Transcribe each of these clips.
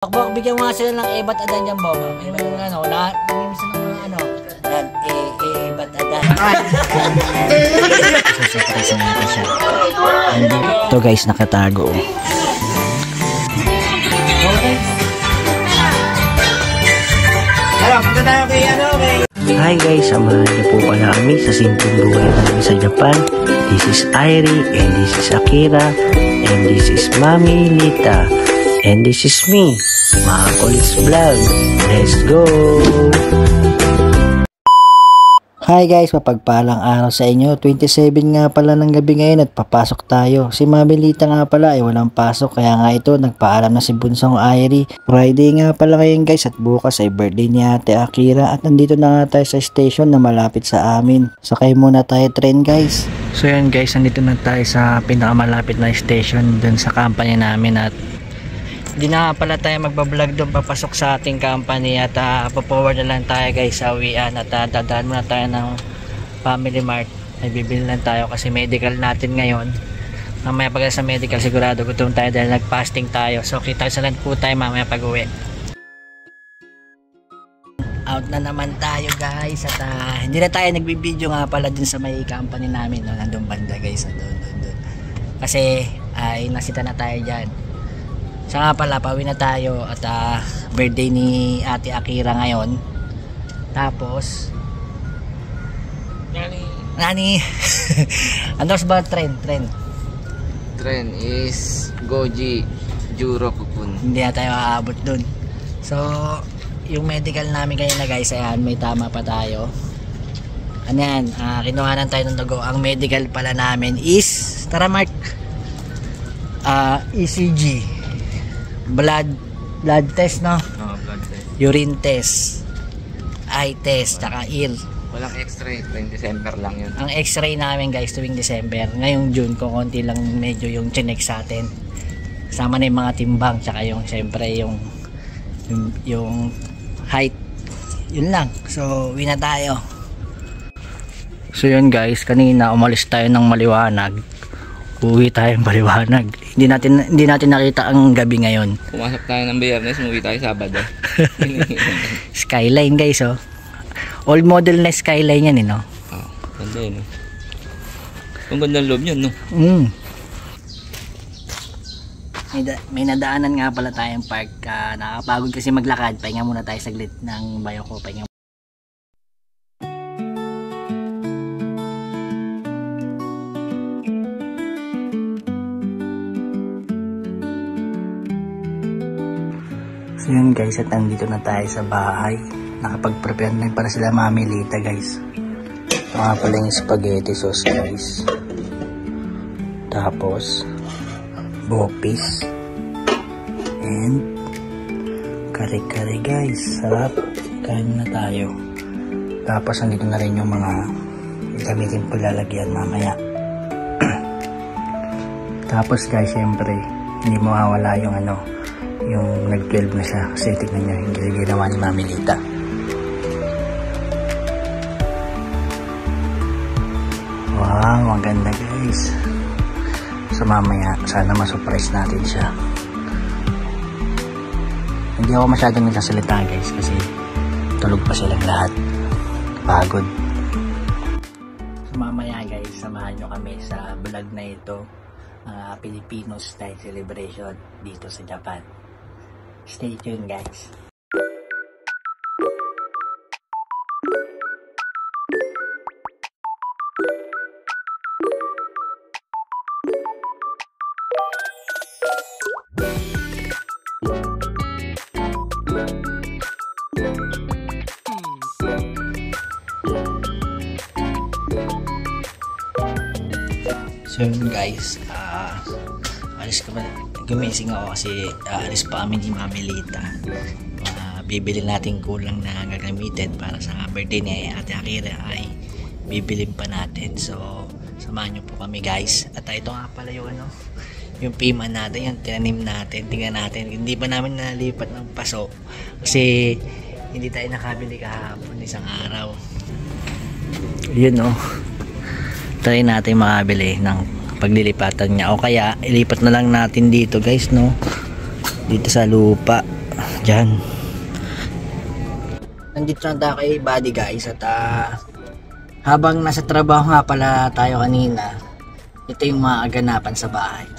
Bakbak, bigyan mo nga sila ng ebat adan dyan, Bob. May ano, lahat. Minsan ng mga ano. Dan, ebat adan. Susurpresa natin siya. Ito guys, nakatago. Hi guys, samahan niyo po pala kami sa simpleng buhay namin sa Japan. This is Airi, and this is Akira, and this is Mami Lita, and this is me, Makolis Vlog. Let's go! Hi guys, mapagpalang araw sa inyo. 27 nga pala ng gabi ngayon at papasok tayo. Si Mami Lita nga pala ay walang pasok, kaya nga ito nagpaalam na si Bunsong Airi. Friday nga pala ngayon guys at bukas ay birthday ni Ate Akira at nandito na nga tayo sa station na malapit sa amin. Sakay muna tayo train guys. So yun guys, nandito na tayo sa pinakamalapit na station dun sa company namin at hindi na pala tayo magbablog doon papasok sa ating company at papower na lang tayo guys sa uwian at dadaan muna tayo ng Family Mart. Ay bibili lang tayo kasi medical natin ngayon. Mamaya pag sa medical sigurado gutom tayo dahil nag-fasting tayo. So kita sa land po tayo mamaya pag uwi. Out na naman tayo guys at hindi na tayo nagbibideo nga pala dun sa may company namin, no? Nandun banda guys, doon. Kasi ay nasita na tayo dyan. So nga pala, pauwi na tayo at birthday ni Ate Akira ngayon. Tapos Nani ano ba trend is Goji Juro Kupun. Hindi na tayo aabot dun. So yung medical namin kanina guys, ayan, may tama pa tayo. Ano yan, kinuhanan tayo ng dugo. Ang medical pala namin is, tara Mark, ECG, blood test, no? Blood test. Urine test, eye test, tsaka ear. Walang x-ray, tuwing December lang yun. Ang x-ray namin guys tuwing December. Ngayong June ko konti lang medyo yung chinek sa atin. Kasama na yung mga timbang, tsaka yung siyempre yung height. Yun lang. So uwi na tayo. So yun guys, kanina umalis tayo ng maliwanag. Uwi tayo ng maliwanag. Hindi natin nakita ang gabi ngayon. Pumasok tayo ng Biyernes, umuwi tayo Sabado. Skyline guys, oh. Old model na skyline yan, no? Oh, ganda yun. Ang ganda loob yun, no? May nadaanan nga pala tayong park. Nakapagod kasi maglakad. Pahinga muna tayo saglit ng bayo ko. Pahinga. So yun guys, at nandito na tayo sa bahay. Nakapag-prepare na para sila Mami Lita guys. Ito nga pala yung spaghetti sauce guys. Tapos bopis and kare-kare guys. Sarap. Kain na tayo. Tapos nandito na rin yung mga gamitin po lalagyan mamaya. Tapos guys, syempre hindi mawawala yung yung nag-12 na siya kasi tignan nyo yung ginawa ni Mami Lita. Wow, ang ganda guys. So mamaya sana ma-surprise natin siya. Hindi ako masyadong nagsasalita guys kasi tulog pa silang lahat, pagod. So mamaya guys, samahan nyo kami sa vlog na ito, Filipino style celebration dito sa Japan. Stay tuned guys. So yun guys, gumising ako kasi alis pa kami ni Mami Lita. Bibili natin kulang na gagamitin para sa birthday ni Ate Akira ay bibilin pa natin. So samahan nyo po kami guys. At ito nga pala yung yung pima natin, yung tinanim natin. Tingnan natin, hindi pa namin nalipat ng paso kasi hindi tayo nakabili kahapon isang araw. Yun try natin makabili ng paglilipatan niya o kaya ilipat na lang natin dito guys, no? Dito sa lupa. dyan. Nandito na tayo kay Buddy guys, at habang nasa trabaho nga pala tayo kanina, ito yung mga aganapan sa bahay.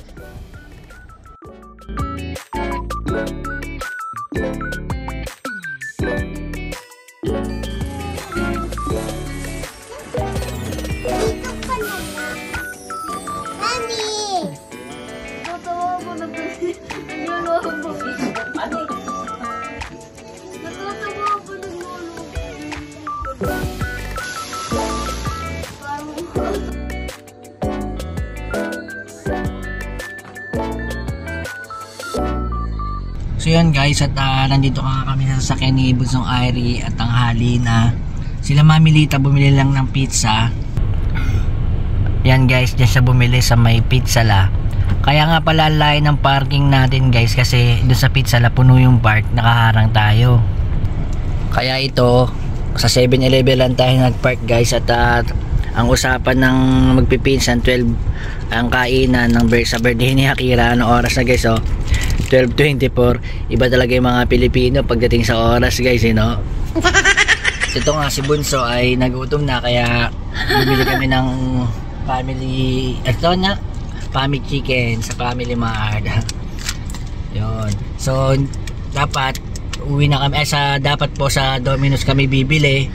So yan guys, at nandito kami sa sasakyan ni Bunsong Irie at tanghali na. Sila Mami Lita bumili lang ng pizza. Yan guys, dyan siya bumili sa may pizza la. Kaya nga pala layo ng parking natin guys, kasi doon sa pizza la puno yung park, nakaharang tayo. Kaya ito, sa 7-Eleven lang tayo nagpark guys, at ang usapan ng magpipinsan 12 ang kainan ng sa birthday ni Akira. Ano oras na guys? 12:24. Iba talaga yung mga Pilipino pagdating sa oras guys, no? Ito nga si Bunso ay nagutom na, kaya bumili kami ng family chicken sa Family Mart. Yun. So dapat uwi na kami dapat po sa Domino's kami bibili.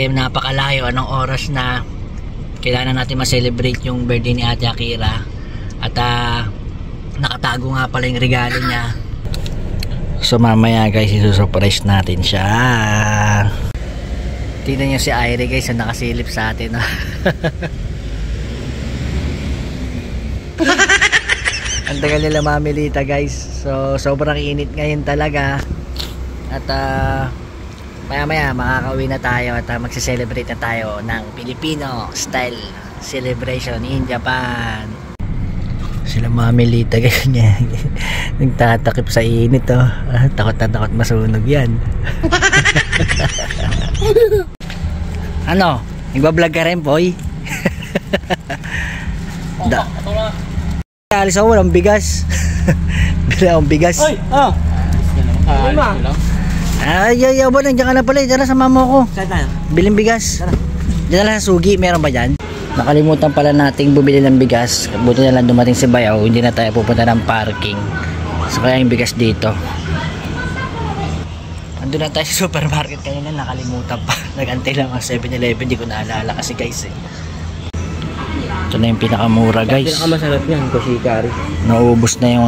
Napakalayo, anong oras na, kailangan natin ma-celebrate yung birthday ni Ate Akira, at nakatago nga pala yung regalo niya. So mamaya guys, isusurprise natin siya. Tingnan nyo si Irie guys, na nakasilip sa atin. Ang tagal nila Mami Lita guys. So sobrang init ngayon talaga. At maya makakauwi na tayo, at magse-celebrate na tayo ng Filipino style celebration in Japan. Sila Mami Lita guys niya. Nagtatakip sa init takot na takot masunog yan. Ano? Nagbablog ka rin boy? Alis ako, walang bigas. Bila akong bigas. Ay, ba, nandiyan ka na pala. Diyan na sa mama ko. Biling bigas. Diyan na lang sa sugi, meron ba dyan? Nakalimutan pala nating bumili ng bigas. Buti na lang dumating si Bayaw, hindi na tayo pupunta ng parking. So kaya yung bigas dito. Andun na tayo sa supermarket kanina, nakalimutan pa. Nag-antay lang ang 7-Eleven, di ko naalala kasi guys Ito na yung pinakamura guys. Pinakamasarap niyan, koshikari. Naubos na yung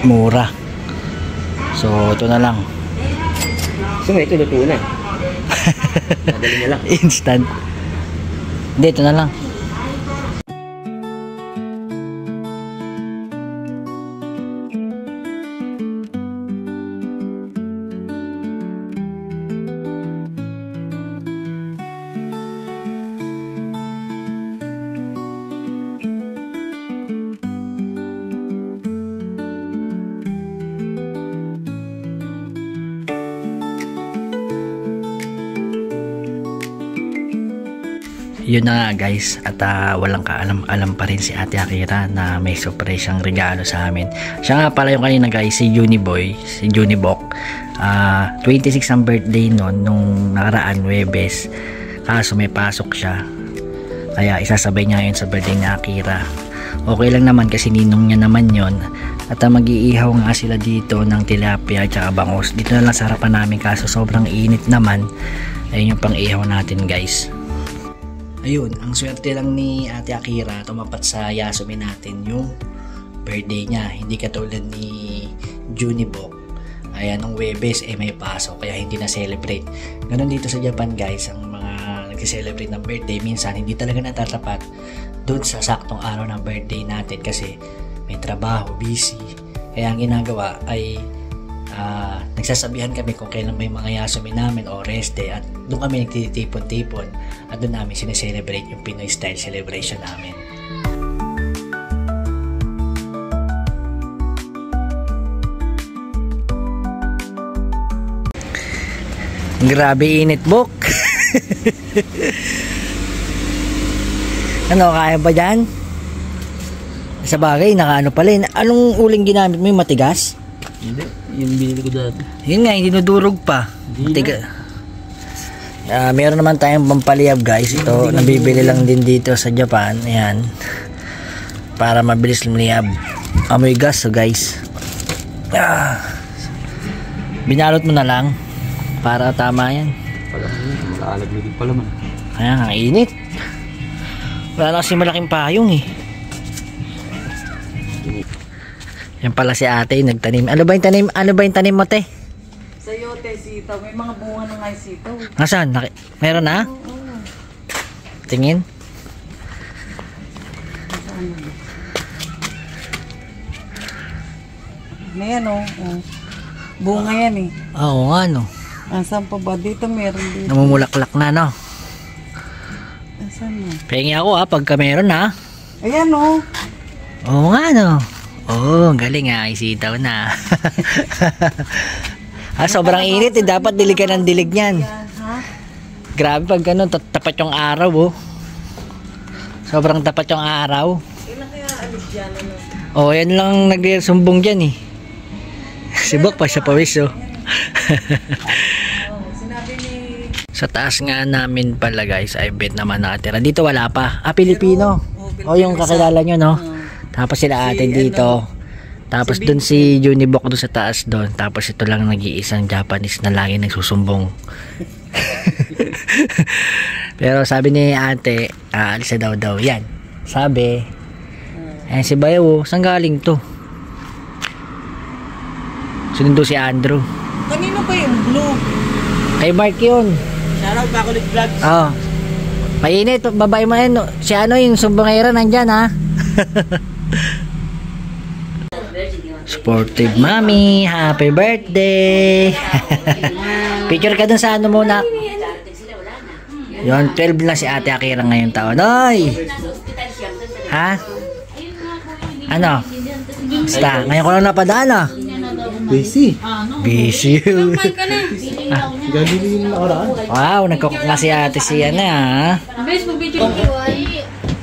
mura. So ito na lang. So ito luto na. Madali na lang. Instant. Hindi, ito na lang. Yun na nga guys, at walang kaalam-alam pa rin si Ate Akira na may surprise siyang regalo sa amin. Siya nga pala yung kanina guys, si Juniboy, si Junibok. 26 ang birthday nung nakaraan Webes, kaso may pasok siya, kaya isasabay niya ngayon sa birthday ni Akira. Okay lang naman kasi ninong niya naman yon. At mag-iihaw nga sila dito ng tilapia at bangus. Dito na lang sa harapan namin, kaso sobrang init naman. Ayun yung pang-ihaw natin guys. Ayun, ang swerte lang ni Ate Akira, tumapat sa Yasumi natin yung birthday niya. Hindi katulad ni Junibok. Ayan, nung Webes may pasok, kaya hindi na celebrate. Ganon dito sa Japan guys, ang mga nag-celebrate ng birthday, minsan hindi talaga natatapat doon sa saktong araw ng birthday natin kasi may trabaho, busy. Kaya ang ginagawa ay nagsasabihan kami kung kailan may mga Yasumi namin o rest day, at doon kami nagtitipon-tipon at doon namin sineselebrate yung Pinoy style celebration namin. Grabe init, Bok. Ano, kaya ba dyan? Sa bagay, nakaano pala. Anong uling ginamit mo, yung matigas? Hindi, yung binili ko dati. Yun nga, hindi dinudurog pa. Hindi Meron naman tayong pampaliyab guys. Ito, nabibili lang din dito sa Japan. Ayan. Para mabilis lumiyab. Amoy gas, so guys. Binalot mo na lang. Para tama yan. Malaalaglag pala man. Kaya ang init. Wala na kasi malaking payong eh. Yan pala si ate yung nagtanim. Ano ba yung tanim mo, te? Sayote, sitaw. May mga bunga na nga yung sitaw. Nasaan? Meron na? Oo. Tingin. Ayan o. Bunga yan eh. Oo nga no. Asan pa ba? Dito meron dito. Namumulaklak na no. Asan mo? Pengi ako pagka meron ha. Ayan o. Oo nga no. Oo, galing ha. Isitaw na. Sobrang init eh. Dapat dilig ka ng dilig niyan. Ha? Grabe pag ganun. Tapat yung araw oh. Sobrang tapat yung araw. Ilan kaya alis dyan? Oh, yan lang nagsumbong dyan eh. Si Bok pa siya pawis oh. Sinabi ni... Sa taas nga namin pala guys, I bet naman nakatira. Dito wala pa. Pilipino. O yung kakilala nyo no. Tapos sila ate dito. Tapos dun si Junibok doon sa taas doon. Tapos ito lang nag-iisang Japanese na lagi nagsusumbong. Pero sabi ni ate, aalis na daw. Yan. Sabi, si Bayaw, saan galing to? Sunundo si Andrew. Kanino ba yung blue? Kay Mark yun. Shoutout Bakulit Vlogs. Oo. Mainit, babae mo yan. Si ano yung sumbongera nandyan ha. Sportive mommy, happy birthday. Picture ka dun sa ano muna. Yon, 12 na si Ate Akira ngayong taon. Oy! Ha? Ano? Basta, ngayon ko lang napadaan ah. Busy. Busy. Gagawin na oraan. Wow, nagkukok nga si ate siya na ha.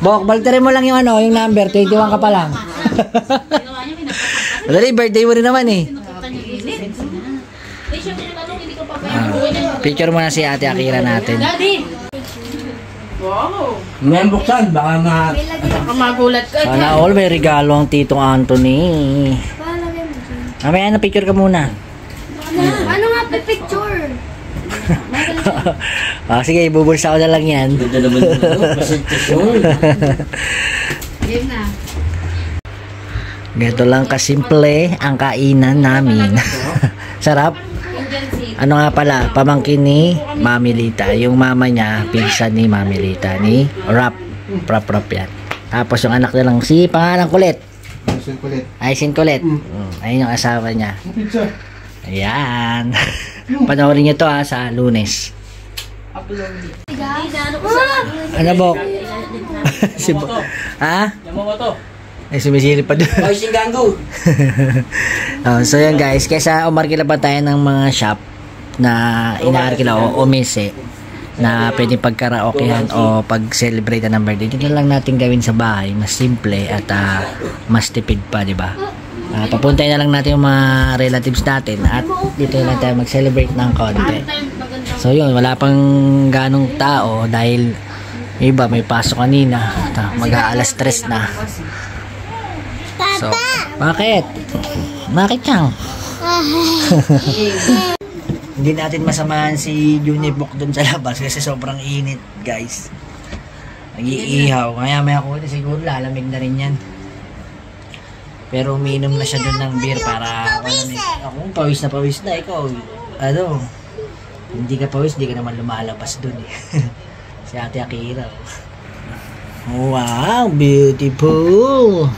Bok, balterin mo lang yung ano, yung number, 21 ka pa lang. Dali, birthday mo rin naman eh. Picture mo na si Ate Akira natin. Wow! Ngayon buksan, baka Magulat ka. Sana all may regalo ang Titong Anthony. Mamaya na picture ka muna. Ano nga picture? Sige, ibubulsa ko na lang yan. ganda naman yung presentasyon. Game na. Ganito lang kasimple ang kainan namin. Sarap. Ano nga pala, pamangkin ni Mami Lita. Yung mama niya, pinsan ni Mami Lita. Ni Rap. Rap yan. Tapos yung anak niya lang, si pangalan Kulit. Aisin Kulit. Ayun yung asawa niya. Ayan. Panoorin niyo to sa Lunes. Ano Bok? Si Bok. Ha? Yamamoto. Ay, sumisilip pa doon. Oy, Shingangu. So yun guys, kaysa umarkila pa tayo ng mga shop na inaarkila o mise na pwedeng pagkaraokehan o pag-celebrate ng birthday, dito na lang natin gawin sa bahay, mas simple at mas tipid pa, di ba? Papuntahin na lang natin yung mga relatives natin at dito na lang tayo mag-celebrate ng konti. So yun, wala pang ganong tao dahil iba may pasok kanina, mag-aalas 3 na. So, bakit? Bakit kang? Hindi natin masamahan si Junibok dun sa labas kasi sobrang init, guys. Nag-iihaw. Maya-maya ko siguro lalamig na rin yan. Pero umiinom na siya dun ng beer para malamig. Ako, pawis na. Ikaw, ano, hindi ka pawis, hindi ka naman lumalabas dun eh. Si Ate Akira. Wow, beautiful!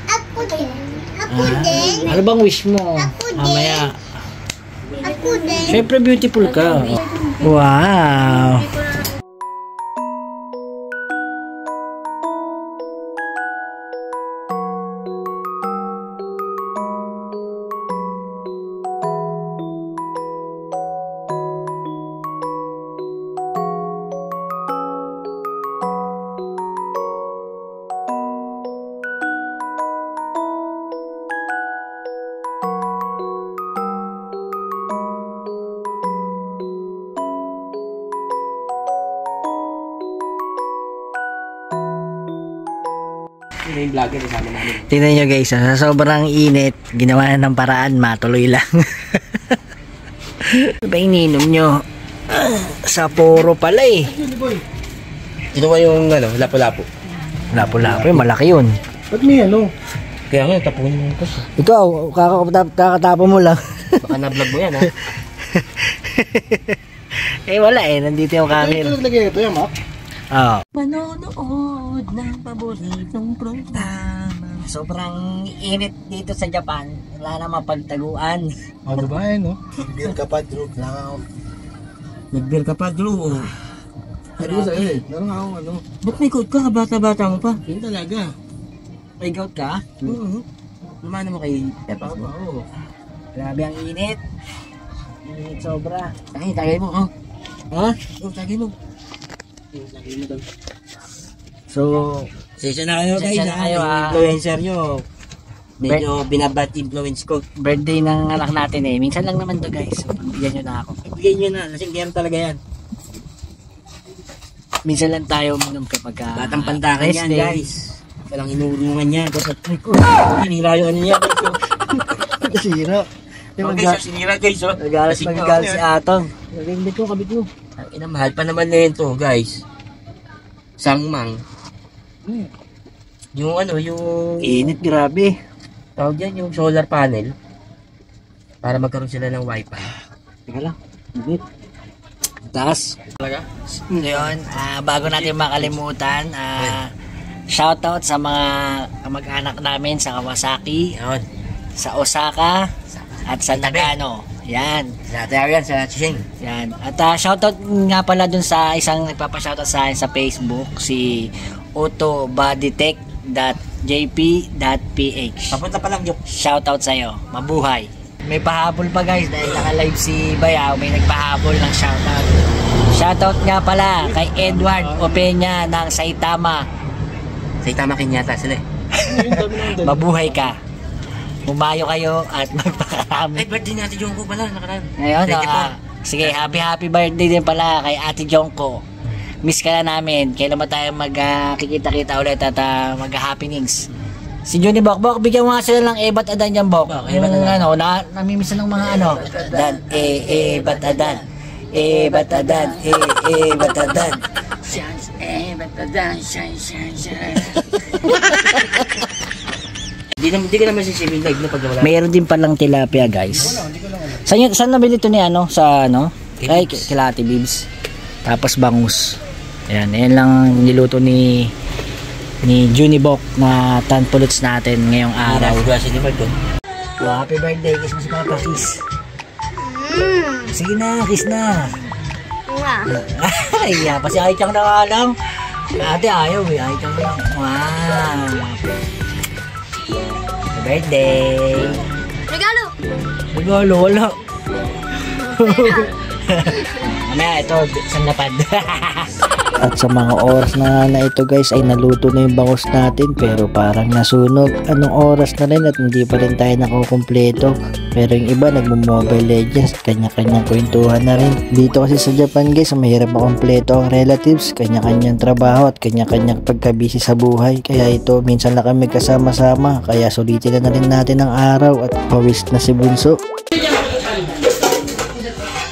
Ako din. Ako din. Ano bang wish mo? Mamaya. Ako din. Siyempre beautiful ka. Wow. na yung vlogger, kasama namin. Tingnan nyo guys, sa sobrang init, ginawa na ng paraan, matuloy lang. Ano ba ininom nyo? Sapporo pala eh. Ito ba yung ano, lapo-lapo? Lapo-lapo, malaki yun. Ba't may ano? Kaya nga, tapunin mo ito. Ikaw, kakatapo mo lang. Baka na-vlog mo yan, ha? Eh wala eh, nandito yung camera. Ito naglagay ito yan, Mac? Oo. Manonood ng paboritong programa. Sobrang init dito sa Japan. Wala na mapagtaguan. O, diba yan, no? Beer ka pa, Drew. Nag-beer ka pa, Drew. Ano sa eh? Meron akong ano. Ba't may coat ka? Bata-bata mo pa. Yun talaga. May gout ka? Oo. Lumana mo kay Pepa. Oo. Grabe ang init. Init sobra. Ay, tagay mo, oh. Ha? Oh, tagay mo. Tagay mo doon. So, Session na kayo, guys. Session na kayo, Yung influencer nyo. Medyo binabad influence ko. birthday ng anak natin eh. Minsan lang naman to guys. So, bigyan nyo na ako. Ibigay nyo na. Lasing game talaga yan. Minsan lang tayo minum kapag Batang pantakan rest yan, day. guys. Walang inurungan yan. Kasi, hinira yung ano yan. Sira. Okay, so sinira, guys. Oh. Nagalas Lasing magigal ka, si oh. Atong. Naging ko, kabit mo. Ang ina, mahal pa naman na yun to, guys. Sangmang. Yung ano, yung... Init, grabe. Tawag yan, yung solar panel. Para magkaroon sila ng wifi. Teka lang. Init. Taas. Talaga? So yun, bago natin makalimutan, shoutout sa mga kamag-anak namin sa Kawasaki, Yun. sa Osaka, at sa Nagano. Yan. Sa tayo yan, sa Chishing. Yan. At shoutout nga pala dun sa isang nagpapa-shoutout sa akin sa Facebook, si autobodytech.jp.ph. Papunta pa lang yung... Shoutout sa'yo. Mabuhay. May pahabol pa guys dahil naka-live si Bayaw, may nagpahabol ng shoutout. Shoutout nga pala kay Edward Opeña ng Saitama. Saitama Kenyatta sila eh. Mabuhay ka. Humayo kayo at magpakarami. Ay, birthday natin yung ko pala, nakaraan. Ngayon, 24. sige, happy birthday din pala kay Ate Jongko. Miss ka na namin. Kailan ba tayo magkikita-kita ulit at mag-happenings? Si Johnny Bok, bigyan mo nga sila ng ebat adan dyan, Bok. Yung ano, namimiss ng mga ano. Dan, bat adan. Bat adan. Bat adan. Bat adan. Hindi ka naman sisibing live na pag wala. Mayroon din palang tilapia, guys. Saan nabili ito ni ano? Sa ano? Ay, kila Ate Bibs. Tapos bangus. Ayan lang niluto ni Junibok na tanpuluts natin ngayong araw. Happy birthday, kiss mo si Papa, kiss. Sige na, kiss na. Ay, pa si Aichang na alam. Ate ayaw eh, Aichang na lang. Wow. Happy birthday. Regalo, wala. Mamaya, ito, isang lapad. At sa mga oras na ito guys ay naluto na yung bangus natin pero parang nasunog. Anong oras na rin at hindi pa rin tayo nakukumpleto. Pero yung iba nagmo-mobile legends, kanya-kanyang kwentuhan na rin. Dito kasi sa Japan guys, mahirap makumpleto ang relatives, kanya-kanyang trabaho at kanya-kanyang pagkabisi sa buhay. Kaya ito, minsan na kami kasama-sama, kaya sulitin na rin natin ang araw at pawis na si Bunso.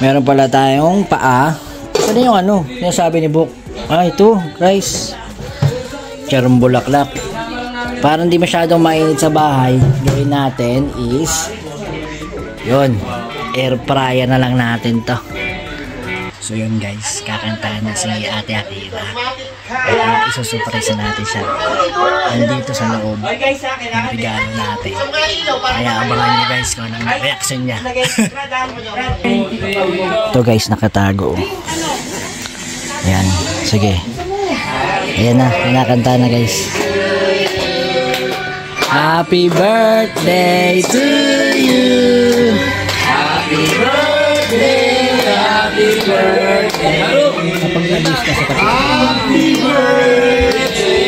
Meron pala tayong paa. Ano yung ano? Yung sabi ni Buk. Ito, guys. Charong bulaklak. Para hindi masyadong mainit sa bahay, gawin natin is yun, air fryer na lang natin to. So yun guys, kakantahan na si Ate Akira. At isusurpresa natin siya. Andito sa loob ng regalo natin. Kaya abangan nyo guys kung anong reaction niya. Ito guys, nakatago. Ayan, sige. Ayan na, kinakanta na guys. Happy birthday to you. Happy birthday, happy birthday. Kapag nabis ka sa kapit. Happy birthday.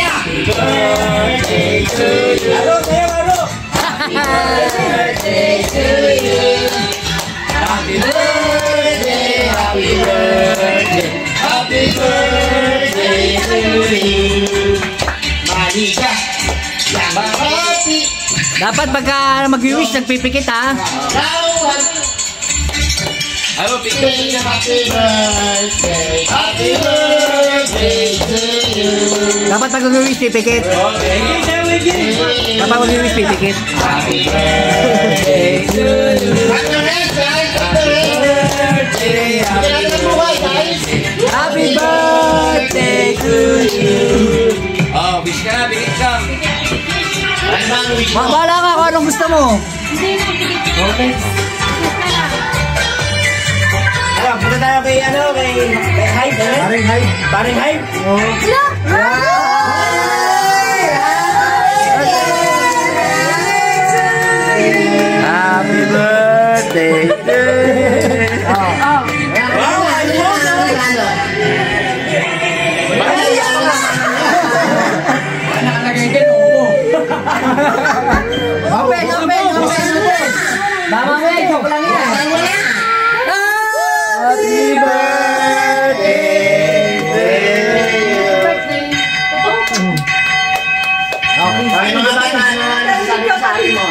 Happy birthday to you. Happy birthday to you. Happy birthday, happy birthday, happy birthday. Dapat pagka mag-wish, nagpipikit ha. Ano, picture niya. Happy birthday. Happy birthday to you. Dapat pag mag-wish, pipikit. Dapat mag-wish, pipikit. Happy birthday to you. Happy birthday to you. Oh, wish ka na, bigit ka. Ano ba ang wish mo? Bahala ka kung anong gusto mo. Okay. Ano, punta tayo kay Hype, eh? Paring Hype? Oo. Happy birthday to you. Wow, Open. Mama mo yan, joke lang yan. Happy birthday to you. Ay, mga bata, sabi ko sa akin mo.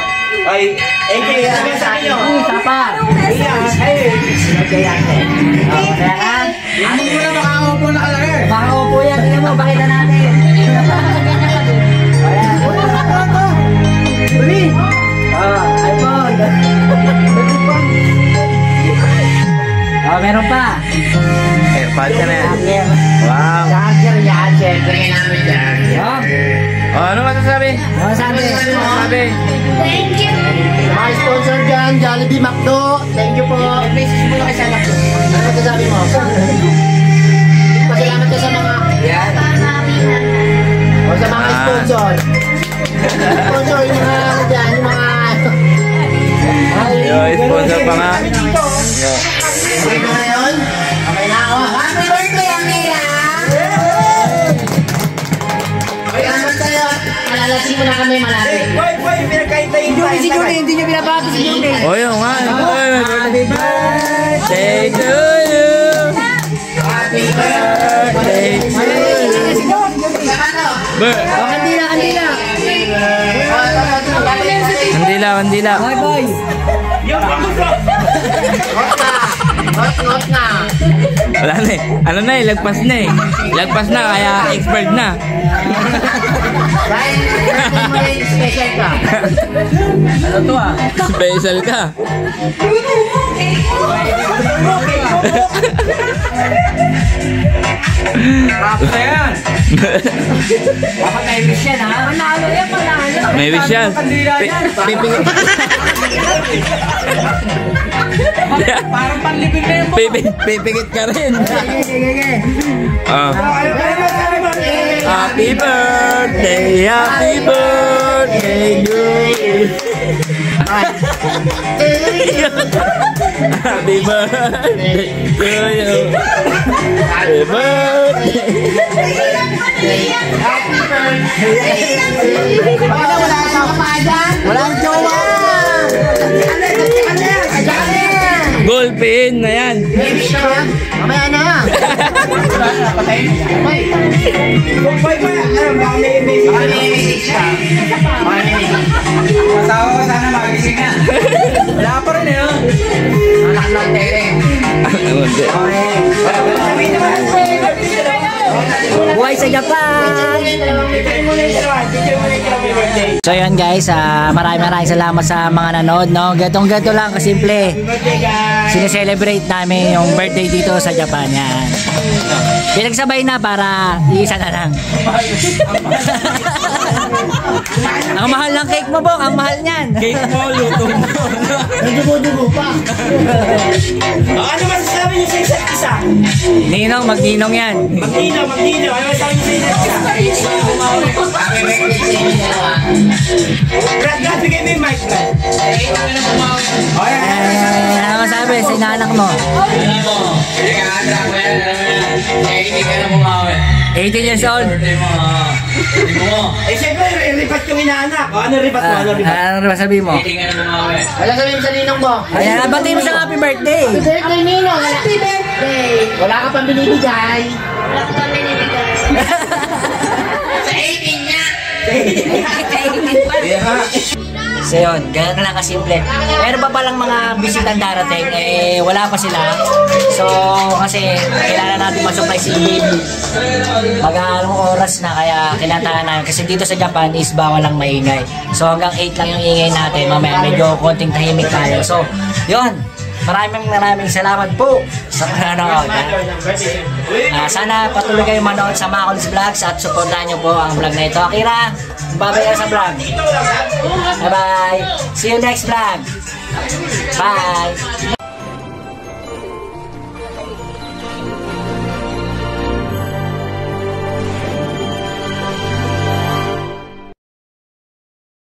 Ay, sabi sa akin nyo. Isa pa. Kaya ka? Ano mo na makakaupo na kalaki? Makaupo yan. Tingnan mo, pakita natin. iPhone. Meron pa. Palit ka na yan. Charger. Wow. Charger yan. Siyempre namin yan. Ano masasabi? Sabi. Thank you. Mga sponsor dyan, Jollibee, McDo. Thank you po. Message mo na kay Sana po. Ano masasabi mo? Pasalamat ka sa mga... Yan. O sa mga sponsor. Sponsor yung mga ano dyan, yung mga... Yo, sponsor pa nga. Okay na yun? Okay na ako. Happy birthday, Amira! Okay, naman sa'yo. Malalasing mo na kami malapit. Boy, pinagkaintayin tayo. Si Julie, hindi nyo binabati si Julie. O, yun nga. Happy birthday to you. Happy birthday to you. Kandila. Kandila. Bye, boy. Hot na. Wala na eh. Ano na eh, lagpas na eh. Lagpas na, kaya expert na. Special ka. Ano to ah? Special ka. Kapsa yan. Dapat may wish yan ha. Manalo yan. May wish yan. Pipingit. Parang panlibig na yun. Pipingit ka rin. Sige. Happy birthday to you. Happy birthday to you. Happy birthday. Wala kang kapadan. Walang jowa. Goal pin na yan. Mamaya na. Masawa ko sana magising na. Wala pa rin eh. Anak ng tere. Buhay sa Japan! So yun guys, maraming salamat sa mga nanood, no? Gatong-gato lang, kasimple. Sineselebrate namin yung birthday dito sa Japan, yan. Pinagsabay na para iisa na lang. Ang mahal ng cake mo, Bong, ang mahal niyan. Cake mo, luto mo. Nagdugo-dugo pa. Ano masasabi niyo sa isa't isa? Ninong, mag-ninong yan. Magdinaw. Ano masasabi niyo sa isa't isa? Brad, bigay mo yung mic, Brad. Ano masabi sa inaanak mo? 18 years old. Eh, siyempre, ripat yung inaanak. Ano ripat mo? Ano sabi mo? Wala sabihin sa ninong mo. Ayan, bati mo sa happy birthday. Happy birthday, Ninong. Happy birthday. Wala ka pang binibigay. Wala ko kami nibigay. Sa 18 niya. So yun, ganun lang kasimple. Meron pa palang mga bisitang darating, wala pa sila. So, kasi kailangan natin mag-supply si baby. Mag-aalong oras na, kaya kinatahan namin. Kasi dito sa Japan is bawal lang maingay. So, hanggang 8 lang yung ingay natin. Mamaya medyo konting tahimik tayo. So, yun. Maraming salamat po sa panonood. Sana patuloy kayo manood sa Makols Vlogs at supportahan nyo po ang vlog na ito. Akira, babay sa vlog. Bye-bye. See you next vlog. Bye.